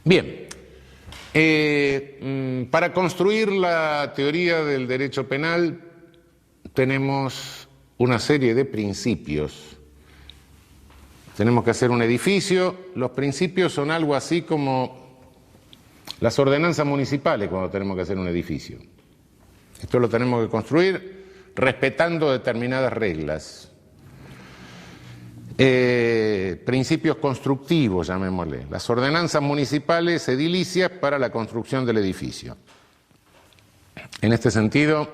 Bien, para construir la teoría del derecho penal tenemos una serie de principios. Tenemos que hacer un edificio. Los principios son algo así como las ordenanzas municipales cuando tenemos que hacer un edificio. Esto lo tenemos que construir respetando determinadas reglas. Principios constructivos, llamémosle. Las ordenanzas municipales edilicias para la construcción del edificio. En este sentido,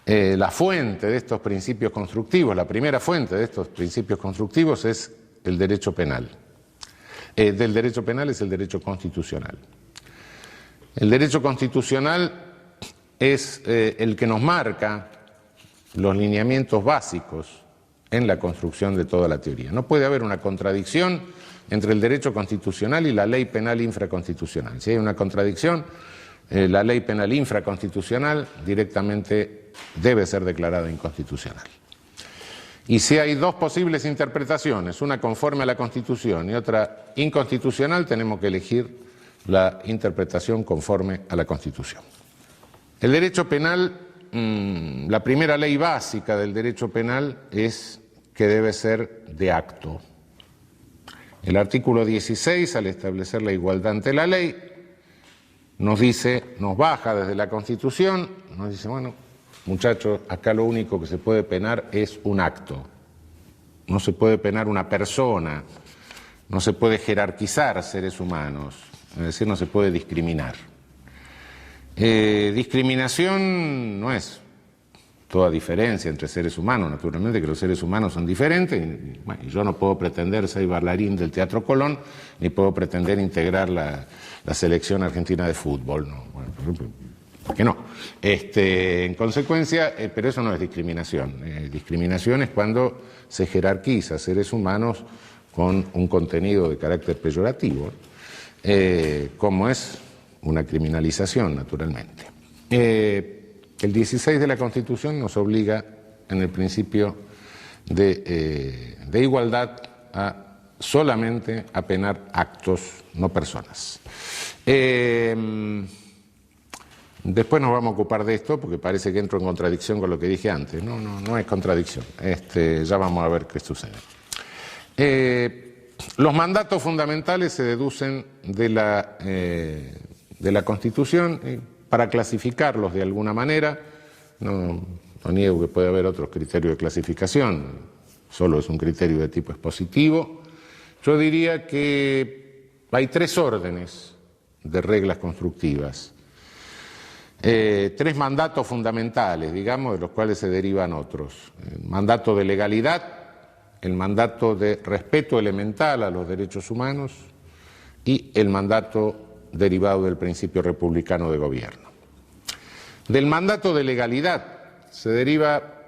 la fuente de estos principios constructivos, la primera fuente de estos principios constructivos es el derecho penal. Del derecho penal es el derecho constitucional. El derecho constitucional es el que nos marca los lineamientos básicos en la construcción de toda la teoría. No puede haber una contradicción entre el derecho constitucional y la ley penal infraconstitucional. Si hay una contradicción, la ley penal infraconstitucional directamente debe ser declarada inconstitucional. Y si hay dos posibles interpretaciones, una conforme a la Constitución y otra inconstitucional, tenemos que elegir la interpretación conforme a la Constitución. El derecho penal, la primera ley básica del derecho penal es que debe ser de acto. El artículo 16, al establecer la igualdad ante la ley, nos dice, nos baja desde la Constitución, nos dice, bueno, muchachos, acá lo único que se puede penar es un acto. No se puede penar una persona, no se puede jerarquizar seres humanos, es decir, no se puede discriminar. Discriminación no es toda diferencia entre seres humanos, naturalmente que los seres humanos son diferentes, y, bueno, yo no puedo pretender ser bailarín del Teatro Colón, ni puedo pretender integrar la selección argentina de fútbol, no, bueno, ¿por qué no? En consecuencia, pero eso no es discriminación. Discriminación es cuando se jerarquiza a seres humanos con un contenido de carácter peyorativo, como es una criminalización, naturalmente. El 16 de la Constitución nos obliga, en el principio de igualdad, solamente a penar actos, no personas. Después nos vamos a ocupar de esto, porque parece que entro en contradicción con lo que dije antes. No es contradicción. Ya vamos a ver qué sucede. Los mandatos fundamentales se deducen de la Constitución. Para clasificarlos de alguna manera, no niego que puede haber otros criterios de clasificación, solo es un criterio de tipo expositivo. Yo diría que hay tres órdenes de reglas constructivas, tres mandatos fundamentales, digamos, de los cuales se derivan otros. El mandato de legalidad, el mandato de respeto elemental a los derechos humanos y el mandato derivado del principio republicano de gobierno. Del mandato de legalidad se deriva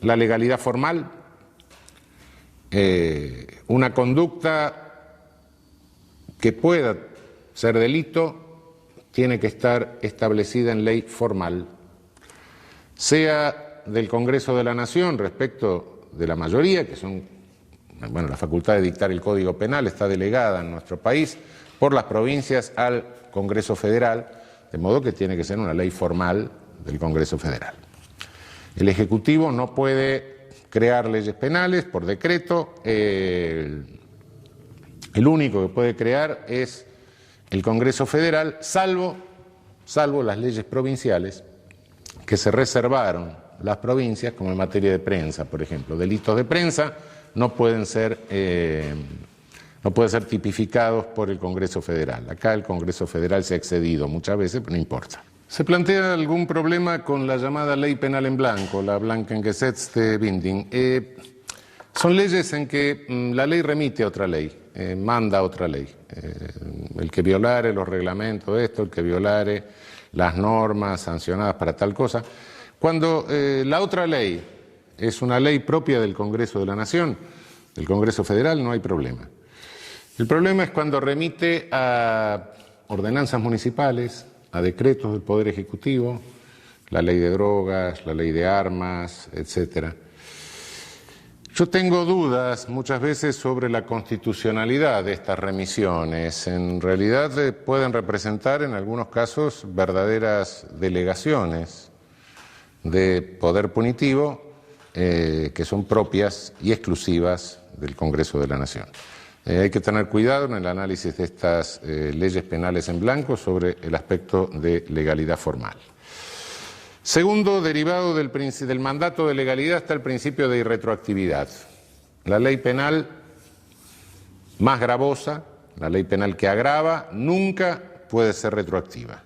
la legalidad formal, una conducta que pueda ser delito tiene que estar establecida en ley formal, sea del Congreso de la Nación respecto de la mayoría, que son, bueno, la facultad de dictar el Código Penal está delegada en nuestro país por las provincias al Congreso Federal, de modo que tiene que ser una ley formal del Congreso Federal. El Ejecutivo no puede crear leyes penales por decreto, el único que puede crear es el Congreso Federal, salvo las leyes provinciales que se reservaron las provincias, como en materia de prensa, por ejemplo. Delitos de prensa no pueden ser tipificados por el Congreso Federal. Acá el Congreso Federal se ha excedido muchas veces, pero no importa. ¿Se plantea algún problema con la llamada ley penal en blanco, la Blankengesetzbindung? Son leyes en que la ley remite a otra ley, manda a otra ley. El que violare los reglamentos, el que violare las normas sancionadas para tal cosa. Cuando la otra ley es una ley propia del Congreso de la Nación, del Congreso Federal, no hay problema. El problema es cuando remite a ordenanzas municipales, a decretos del Poder Ejecutivo, la ley de drogas, la ley de armas, etc. Yo tengo dudas muchas veces sobre la constitucionalidad de estas remisiones. En realidad pueden representar en algunos casos verdaderas delegaciones de poder punitivo que son propias y exclusivas del Congreso de la Nación. Hay que tener cuidado en el análisis de estas leyes penales en blanco sobre el aspecto de legalidad formal. Segundo, derivado del mandato de legalidad está el principio de irretroactividad. La ley penal más gravosa, la ley penal que agrava, nunca puede ser retroactiva.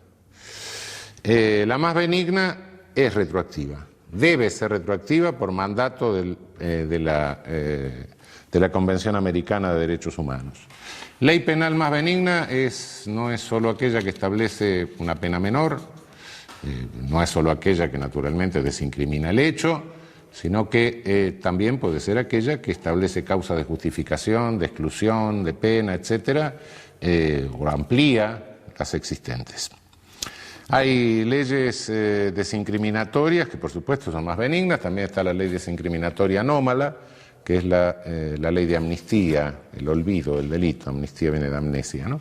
La más benigna es retroactiva, debe ser retroactiva por mandato de la Convención Americana de Derechos Humanos. Ley penal más benigna no es solo aquella que establece una pena menor, no es solo aquella que naturalmente desincrimina el hecho, sino que también puede ser aquella que establece causa de justificación, de exclusión, de pena, etcétera, o amplía las existentes. Hay leyes desincriminatorias que por supuesto son más benignas, también está la ley desincriminatoria anómala, que es la ley de amnistía, el olvido del delito, amnistía viene de amnesia, ¿no?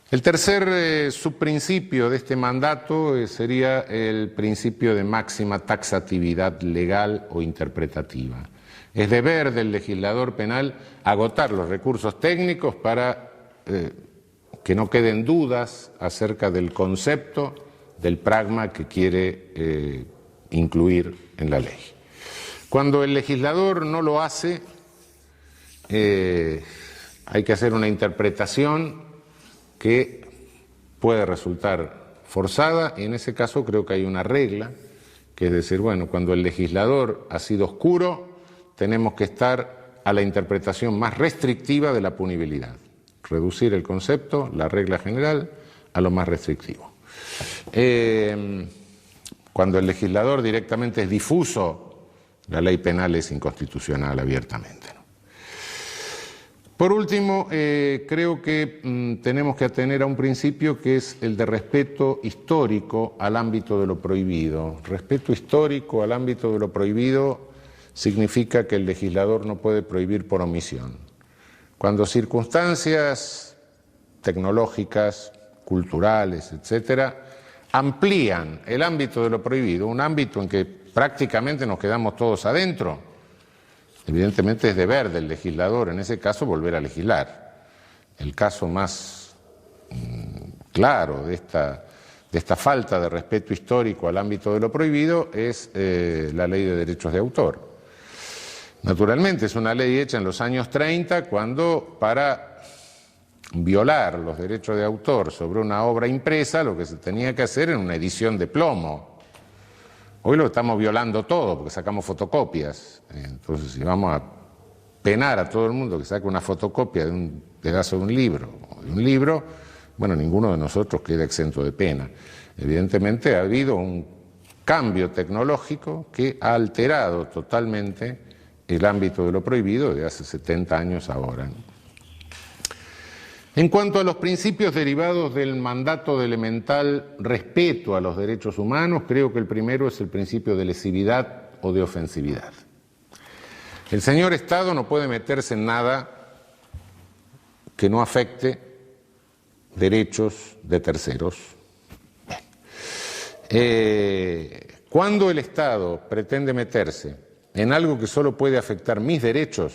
El tercer subprincipio de este mandato sería el principio de máxima taxatividad legal o interpretativa. Es deber del legislador penal agotar los recursos técnicos para que no queden dudas acerca del concepto, del pragma que quiere incluir en la ley. Cuando el legislador no lo hace, hay que hacer una interpretación que puede resultar forzada, y en ese caso creo que hay una regla, que es decir, bueno, cuando el legislador ha sido oscuro, tenemos que estar a la interpretación más restrictiva de la punibilidad. Reducir el concepto, la regla general, a lo más restrictivo. Cuando el legislador directamente es difuso, la ley penal es inconstitucional abiertamente, ¿no? Por último, creo que tenemos que atener a un principio que es el de respeto histórico al ámbito de lo prohibido. Respeto histórico al ámbito de lo prohibido significa que el legislador no puede prohibir por omisión. Cuando circunstancias tecnológicas, culturales, etcétera, amplían el ámbito de lo prohibido, un ámbito en que prácticamente nos quedamos todos adentro, evidentemente es deber del legislador, en ese caso, volver a legislar. El caso más claro de esta falta de respeto histórico al ámbito de lo prohibido es la Ley de Derechos de Autor. Naturalmente es una ley hecha en los años 30 cuando para violar los derechos de autor sobre una obra impresa lo que se tenía que hacer era una edición de plomo. Hoy lo estamos violando todo porque sacamos fotocopias. Entonces, si vamos a penar a todo el mundo que saque una fotocopia de un pedazo de un libro, bueno, ninguno de nosotros queda exento de pena. Evidentemente ha habido un cambio tecnológico que ha alterado totalmente el ámbito de lo prohibido de hace 70 años ahora. En cuanto a los principios derivados del mandato de elemental respeto a los derechos humanos, creo que el primero es el principio de lesividad o de ofensividad. El señor Estado no puede meterse en nada que no afecte derechos de terceros. Cuando el Estado pretende meterse en algo que solo puede afectar mis derechos,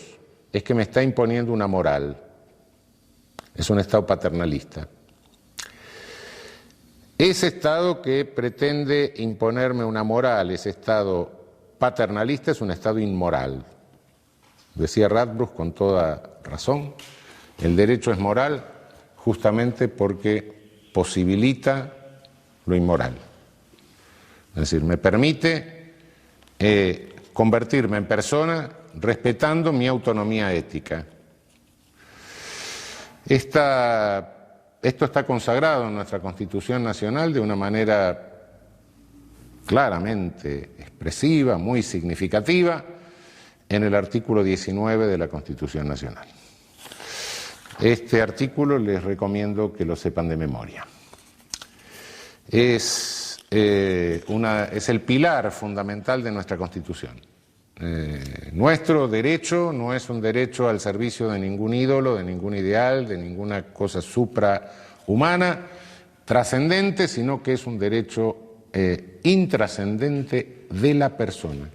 es que me está imponiendo una moral. Es un Estado paternalista. Ese Estado que pretende imponerme una moral, ese Estado paternalista, es un Estado inmoral. Decía Radbruch con toda razón, el derecho es moral justamente porque posibilita lo inmoral. Es decir, me permite convertirme en persona respetando mi autonomía ética. Esto está consagrado en nuestra Constitución Nacional de una manera claramente expresiva, muy significativa, en el artículo 19 de la Constitución Nacional. Este artículo les recomiendo que lo sepan de memoria. Es el pilar fundamental de nuestra Constitución. nuestro derecho no es un derecho al servicio de ningún ídolo, de ningún ideal, de ninguna cosa suprahumana, trascendente, sino que es un derecho intrascendente de la persona.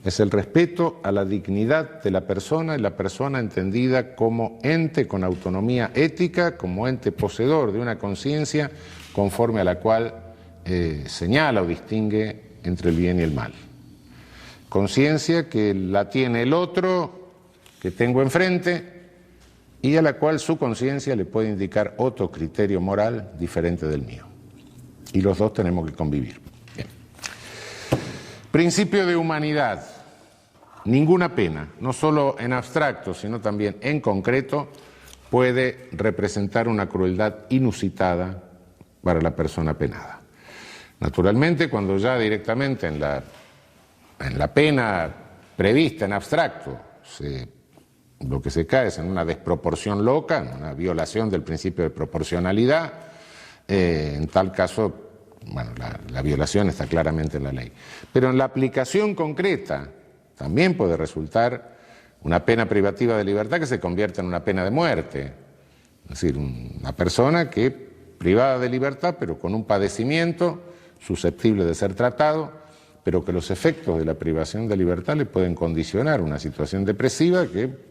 Es el respeto a la dignidad de la persona y la persona entendida como ente con autonomía ética, como ente poseedor de una conciencia conforme a la cual señala o distingue entre el bien y el mal. Conciencia que la tiene el otro, que tengo enfrente, y a la cual su conciencia le puede indicar otro criterio moral diferente del mío. Y los dos tenemos que convivir. Bien. Principio de humanidad. Ninguna pena, no solo en abstracto, sino también en concreto, puede representar una crueldad inusitada para la persona penada. Naturalmente, cuando ya directamente en la pena prevista en abstracto lo que se cae es en una desproporción loca, en una violación del principio de proporcionalidad, en tal caso, bueno, la violación está claramente en la ley. Pero en la aplicación concreta también puede resultar una pena privativa de libertad que se convierta en una pena de muerte. Es decir, una persona que privada de libertad, pero con un padecimiento susceptible de ser tratado, pero que los efectos de la privación de libertad le pueden condicionar una situación depresiva que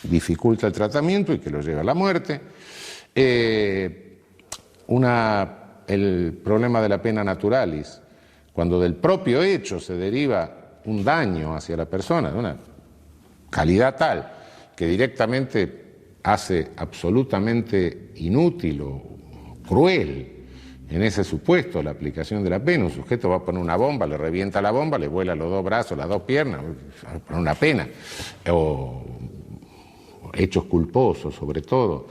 dificulta el tratamiento y que lo lleva a la muerte. El problema de la pena naturalis, cuando del propio hecho se deriva un daño hacia la persona de una calidad tal que directamente hace absolutamente inútil o cruel en ese supuesto la aplicación de la pena. Un sujeto va a poner una bomba, le revienta la bomba, le vuela los dos brazos, las dos piernas, va a poner una pena. O hechos culposos, sobre todo,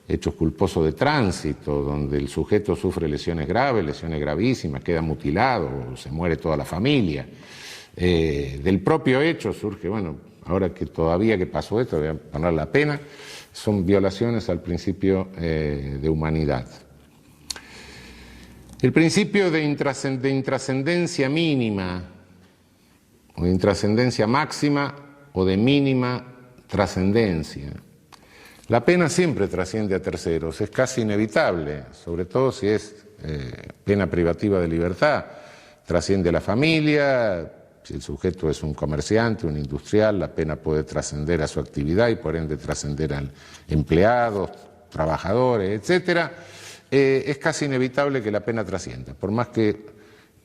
hechos culposos de tránsito, donde el sujeto sufre lesiones graves, lesiones gravísimas, queda mutilado, se muere toda la familia. Del propio hecho surge, bueno, ahora que todavía que pasó esto, voy a poner la pena, son violaciones al principio de humanidad. El principio de intrascendencia mínima, o de intrascendencia máxima, o de mínima trascendencia. La pena siempre trasciende a terceros, es casi inevitable, sobre todo si es pena privativa de libertad. Trasciende a la familia, si el sujeto es un comerciante, un industrial, la pena puede trascender a su actividad y por ende trascender a empleados, trabajadores, etcétera. Es casi inevitable que la pena trascienda, por más que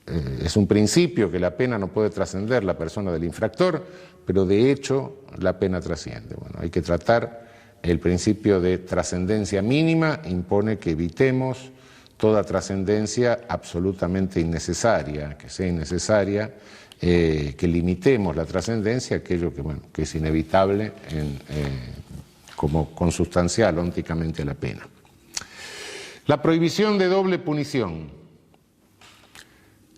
es un principio que la pena no puede trascender la persona del infractor, pero de hecho la pena trasciende. Bueno, hay que tratar el principio de trascendencia mínima, impone que evitemos toda trascendencia absolutamente innecesaria, que sea innecesaria, que limitemos la trascendencia a aquello que es inevitable como consustancial ónticamente a la pena. La prohibición de doble punición.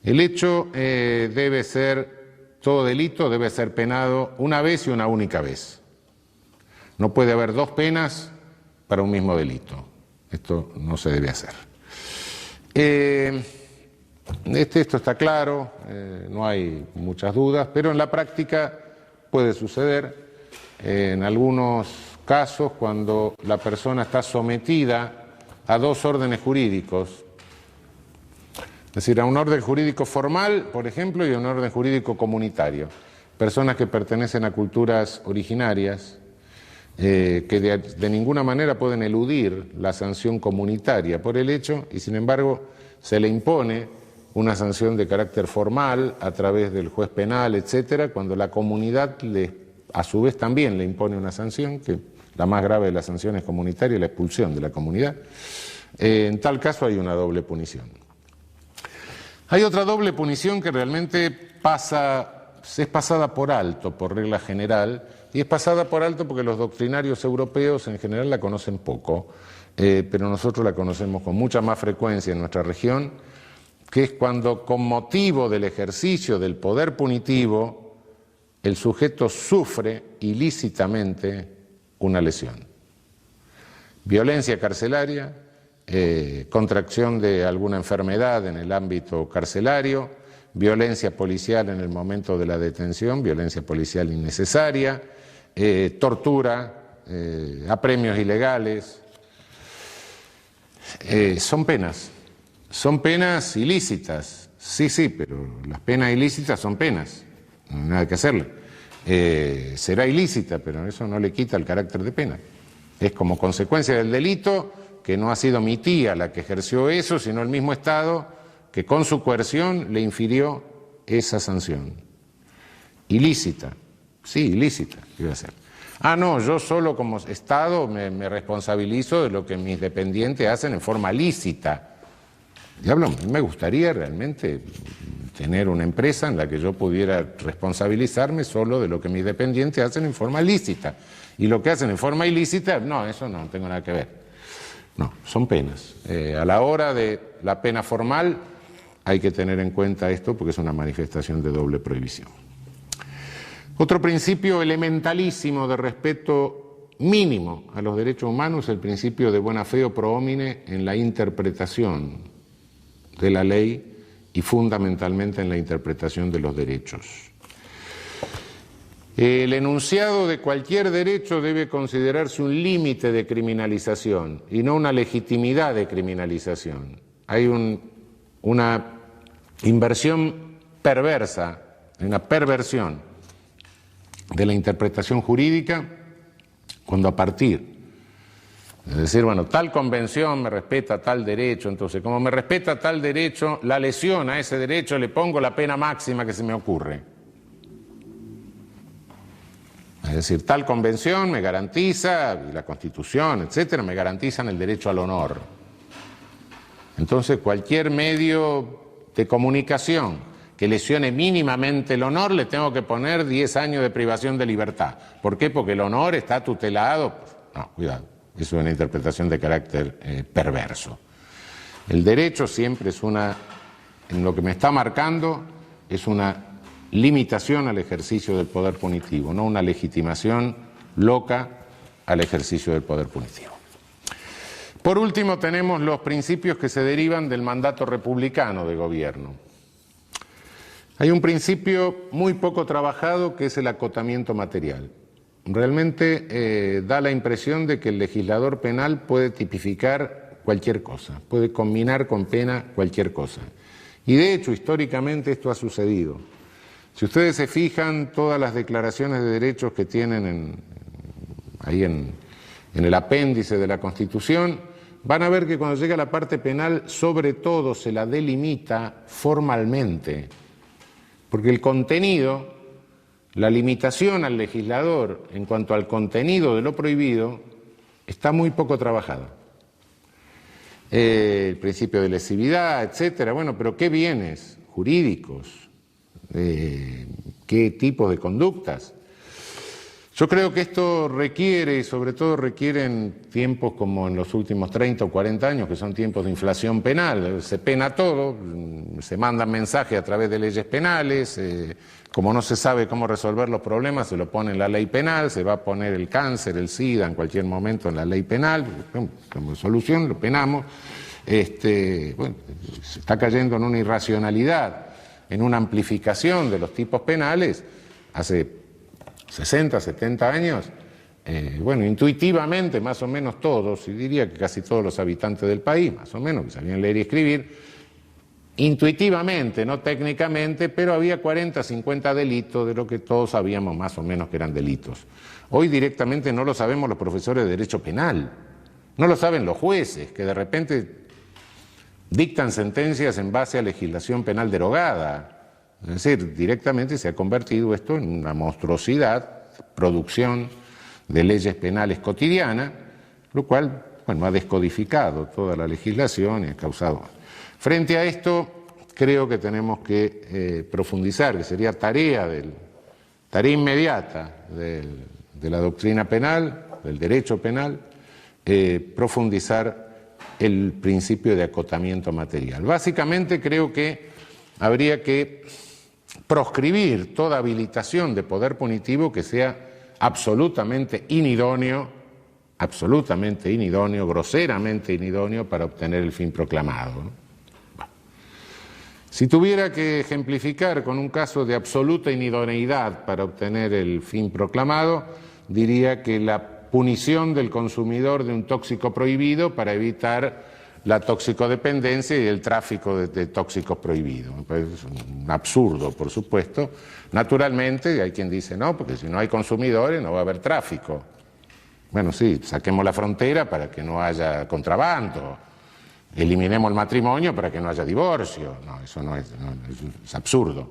El hecho debe ser, todo delito debe ser penado una vez y una única vez. No puede haber dos penas para un mismo delito. Esto no se debe hacer. Esto está claro, no hay muchas dudas, pero en la práctica puede suceder en algunos casos cuando la persona está sometida a dos órdenes jurídicos, es decir, a un orden jurídico formal, por ejemplo, y a un orden jurídico comunitario. Personas que pertenecen a culturas originarias, que de ninguna manera pueden eludir la sanción comunitaria por el hecho, y sin embargo se le impone una sanción de carácter formal a través del juez penal, etcétera, cuando la comunidad a su vez también le impone una sanción, que la más grave de las sanciones comunitarias es la expulsión de la comunidad. En tal caso hay una doble punición. Hay otra doble punición que realmente es pasada por alto por regla general, y es pasada por alto porque los doctrinarios europeos en general la conocen poco, pero nosotros la conocemos con mucha más frecuencia en nuestra región, que es cuando con motivo del ejercicio del poder punitivo el sujeto sufre ilícitamente una lesión. Violencia carcelaria, contracción de alguna enfermedad en el ámbito carcelario, violencia policial en el momento de la detención, violencia policial innecesaria, tortura, apremios ilegales. Son penas ilícitas, sí, pero las penas ilícitas son penas, no hay nada que hacerle. Será ilícita, pero eso no le quita el carácter de pena. Es como consecuencia del delito que no ha sido mi tía la que ejerció eso, sino el mismo Estado que con su coerción le infirió esa sanción. Ilícita, sí, ilícita, iba a ser. No, yo solo como Estado me responsabilizo de lo que mis dependientes hacen en forma lícita. Diablo, a mí me gustaría realmente tener una empresa en la que yo pudiera responsabilizarme solo de lo que mis dependientes hacen en forma lícita. Y lo que hacen en forma ilícita, no, eso no tengo nada que ver. No, son penas. A la hora de la pena formal hay que tener en cuenta esto porque es una manifestación de doble prohibición. Otro principio elementalísimo de respeto mínimo a los derechos humanos es el principio de buena fe o pro homine en la interpretación de la ley y fundamentalmente en la interpretación de los derechos. El enunciado de cualquier derecho debe considerarse un límite de criminalización y no una legitimidad de criminalización. Hay una inversión perversa, una perversión de la interpretación jurídica cuando a partir de decir, bueno, tal convención me respeta tal derecho, entonces como me respeta tal derecho, la lesión a ese derecho le pongo la pena máxima que se me ocurre. Es decir, tal convención me garantiza, y la Constitución, etcétera, me garantizan el derecho al honor. Entonces, cualquier medio de comunicación que lesione mínimamente el honor, le tengo que poner 10 años de privación de libertad. ¿Por qué? Porque el honor está tutelado. No, cuidado, eso es una interpretación de carácter perverso. El derecho siempre es en lo que me está marcando, es una limitación al ejercicio del poder punitivo, no una legitimación loca al ejercicio del poder punitivo. Por último, tenemos los principios que se derivan del mandato republicano de gobierno. Hay un principio muy poco trabajado que es el acotamiento material. Realmente da la impresión de que el legislador penal puede tipificar cualquier cosa, puede combinar con pena cualquier cosa. Y de hecho, históricamente esto ha sucedido. Si ustedes se fijan, todas las declaraciones de derechos que tienen ahí en el apéndice de la Constitución, van a ver que cuando llega la parte penal, sobre todo se la delimita formalmente, porque el contenido, la limitación al legislador en cuanto al contenido de lo prohibido, está muy poco trabajada. El principio de lesividad, etcétera, bueno, pero ¿qué bienes jurídicos? ¿Qué tipos de conductas? Yo creo que esto requiere, y sobre todo requiere en tiempos como en los últimos 30 o 40 años, que son tiempos de inflación penal, se pena todo, se mandan mensajes a través de leyes penales, como no se sabe cómo resolver los problemas, se lo pone en la ley penal, se va a poner el cáncer, el SIDA en cualquier momento en la ley penal, como solución lo penamos, bueno, se está cayendo en una irracionalidad, en una amplificación de los tipos penales, hace 60, 70 años, bueno, intuitivamente más o menos todos, y diría que casi todos los habitantes del país, más o menos, que sabían leer y escribir, intuitivamente, no técnicamente, pero había 40, 50 delitos de lo que todos sabíamos más o menos que eran delitos. Hoy directamente no lo sabemos los profesores de Derecho Penal, no lo saben los jueces, que de repente dictan sentencias en base a legislación penal derogada. Es decir, directamente se ha convertido esto en una monstruosidad, producción de leyes penales cotidiana, lo cual, bueno, ha descodificado toda la legislación y ha causado. Frente a esto, creo que tenemos que profundizar, que sería tarea inmediata de la doctrina penal, del derecho penal, profundizar el principio de acotamiento material. Básicamente creo que habría que proscribir toda habilitación de poder punitivo que sea absolutamente inidóneo, groseramente inidóneo para obtener el fin proclamado, ¿no? Si tuviera que ejemplificar con un caso de absoluta inidoneidad para obtener el fin proclamado, diría que la punición del consumidor de un tóxico prohibido para evitar la toxicodependencia y el tráfico de tóxicos prohibidos. Me parece un absurdo, por supuesto. Naturalmente, hay quien dice no, porque si no hay consumidores no va a haber tráfico. Bueno, sí, saquemos la frontera para que no haya contrabando. Eliminemos el matrimonio para que no haya divorcio. No, eso no es absurdo.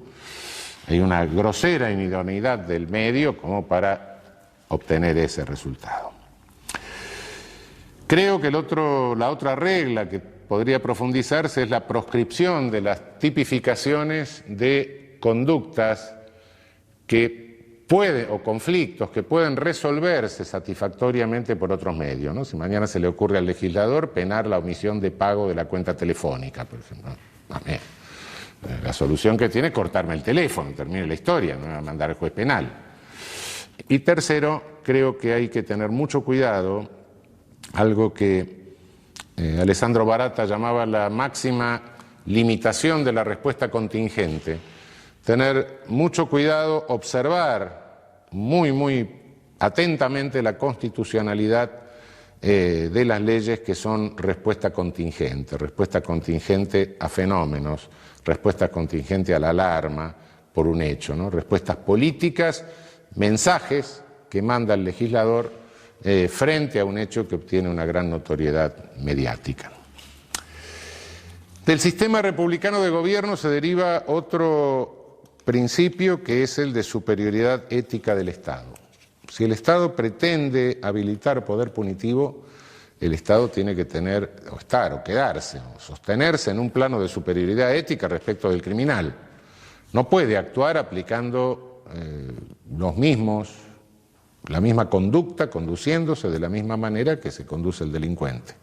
Hay una grosera inidoneidad del medio como para obtener ese resultado. Creo que la otra regla que podría profundizarse es la proscripción de las tipificaciones de conductas o conflictos que pueden resolverse satisfactoriamente por otros medios, ¿no? Si mañana se le ocurre al legislador penar la omisión de pago de la cuenta telefónica, por ejemplo, la solución que tiene es cortarme el teléfono, termine la historia, no me va a mandar el juez penal. Y tercero, creo que hay que tener mucho cuidado, algo que Alessandro Baratta llamaba la máxima limitación de la respuesta contingente. Tener mucho cuidado, observar muy atentamente la constitucionalidad de las leyes que son respuesta contingente a fenómenos, respuesta contingente a la alarma por un hecho, ¿no? Respuestas políticas, mensajes que manda el legislador frente a un hecho que obtiene una gran notoriedad mediática. Del sistema republicano de gobierno se deriva otro principio que es el de superioridad ética del Estado. Si el Estado pretende habilitar poder punitivo, el Estado tiene que tener, o estar, o quedarse, o sostenerse en un plano de superioridad ética respecto del criminal. No puede actuar aplicando la misma conducta, conduciéndose de la misma manera que se conduce el delincuente.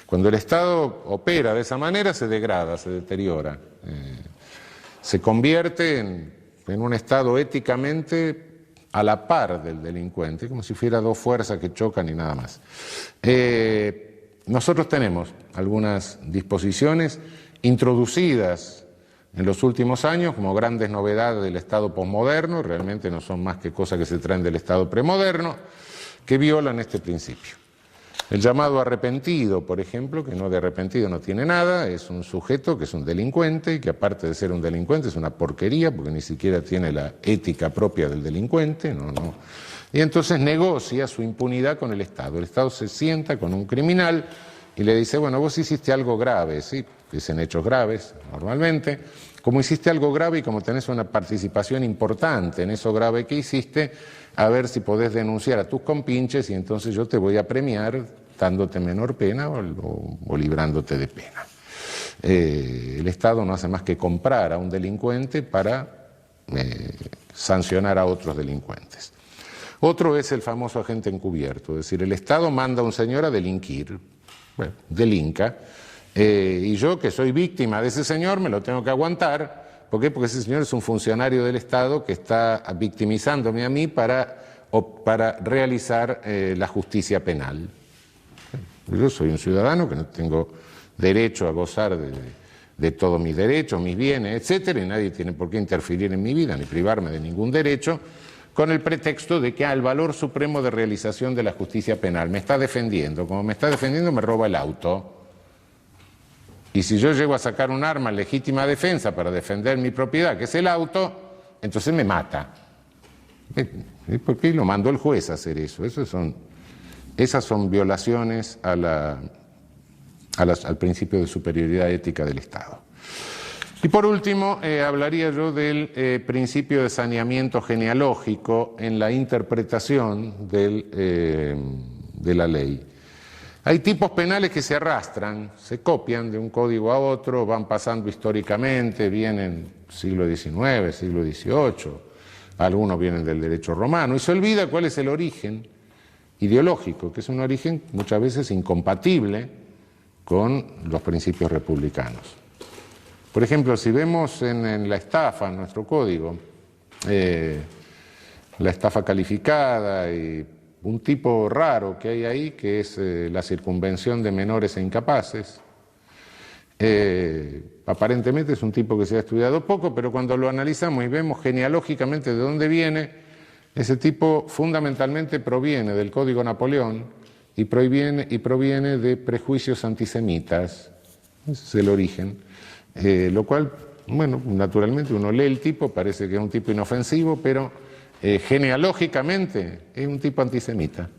Cuando el Estado opera de esa manera, se degrada, se deteriora. Se convierte en un Estado éticamente a la par del delincuente, como si fuera dos fuerzas que chocan y nada más. Nosotros tenemos algunas disposiciones introducidas en los últimos años como grandes novedades del Estado posmoderno, realmente no son más que cosas que se traen del Estado premoderno, que violan este principio. El llamado arrepentido, por ejemplo, que no de arrepentido no tiene nada, es un sujeto que es un delincuente y que aparte de ser un delincuente es una porquería porque ni siquiera tiene la ética propia del delincuente, no. Y entonces negocia su impunidad con el Estado. El Estado se sienta con un criminal y le dice, bueno, vos hiciste algo grave, ¿sí? Dicen hechos graves normalmente. Como hiciste algo grave y como tenés una participación importante en eso grave que hiciste, a ver si podés denunciar a tus compinches y entonces yo te voy a premiar dándote menor pena o librándote de pena. El Estado no hace más que comprar a un delincuente para sancionar a otros delincuentes. Otro es el famoso agente encubierto, es decir, el Estado manda a un señor a delinquir, bueno, delinca, y yo que soy víctima de ese señor me lo tengo que aguantar. ¿Por qué? Porque ese señor es un funcionario del Estado que está victimizándome a mí para realizar la justicia penal. Yo soy un ciudadano que no tengo derecho a gozar de todos mis derechos, mis bienes, etcétera, y nadie tiene por qué interferir en mi vida ni privarme de ningún derecho con el pretexto de que el valor supremo de realización de la justicia penal me está defendiendo. Como me está defendiendo, me roba el auto. Y si yo llego a sacar un arma en legítima defensa para defender mi propiedad, que es el auto, entonces me mata. ¿Por qué lo mandó el juez a hacer eso? Esas son violaciones al principio de superioridad ética del Estado. Y por último, hablaría yo del principio de saneamiento genealógico en la interpretación de la ley. Hay tipos penales que se arrastran, se copian de un código a otro, van pasando históricamente, vienen siglo XIX, siglo XVIII, algunos vienen del derecho romano, y se olvida cuál es el origen ideológico, que es un origen muchas veces incompatible con los principios republicanos. Por ejemplo, si vemos en la estafa, en nuestro código, la estafa calificada y un tipo raro que hay ahí, que es la circunvención de menores e incapaces, aparentemente es un tipo que se ha estudiado poco, pero cuando lo analizamos y vemos genealógicamente de dónde viene, ese tipo fundamentalmente proviene del Código Napoleón y proviene de prejuicios antisemitas. Ese es el origen. Lo cual, bueno, naturalmente uno lee el tipo, parece que es un tipo inofensivo, pero genealógicamente es un tipo antisemita.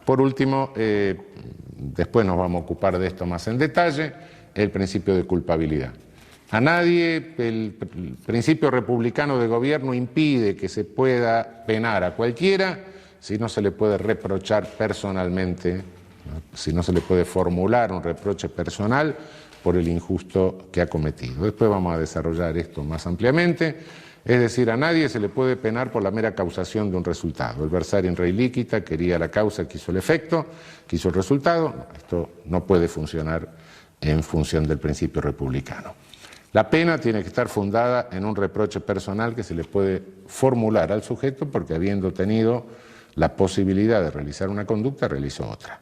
Por último, después nos vamos a ocupar de esto más en detalle, el principio de culpabilidad. A nadie, el principio republicano de gobierno impide que se pueda penar a cualquiera si no se le puede reprochar personalmente, ¿no? Si no se le puede formular un reproche personal por el injusto que ha cometido. Después vamos a desarrollar esto más ampliamente. Es decir, a nadie se le puede penar por la mera causación de un resultado. El versarium rei licita, quería la causa, quiso el efecto, quiso el resultado. Esto no puede funcionar en función del principio republicano. La pena tiene que estar fundada en un reproche personal que se le puede formular al sujeto porque habiendo tenido la posibilidad de realizar una conducta, realizó otra.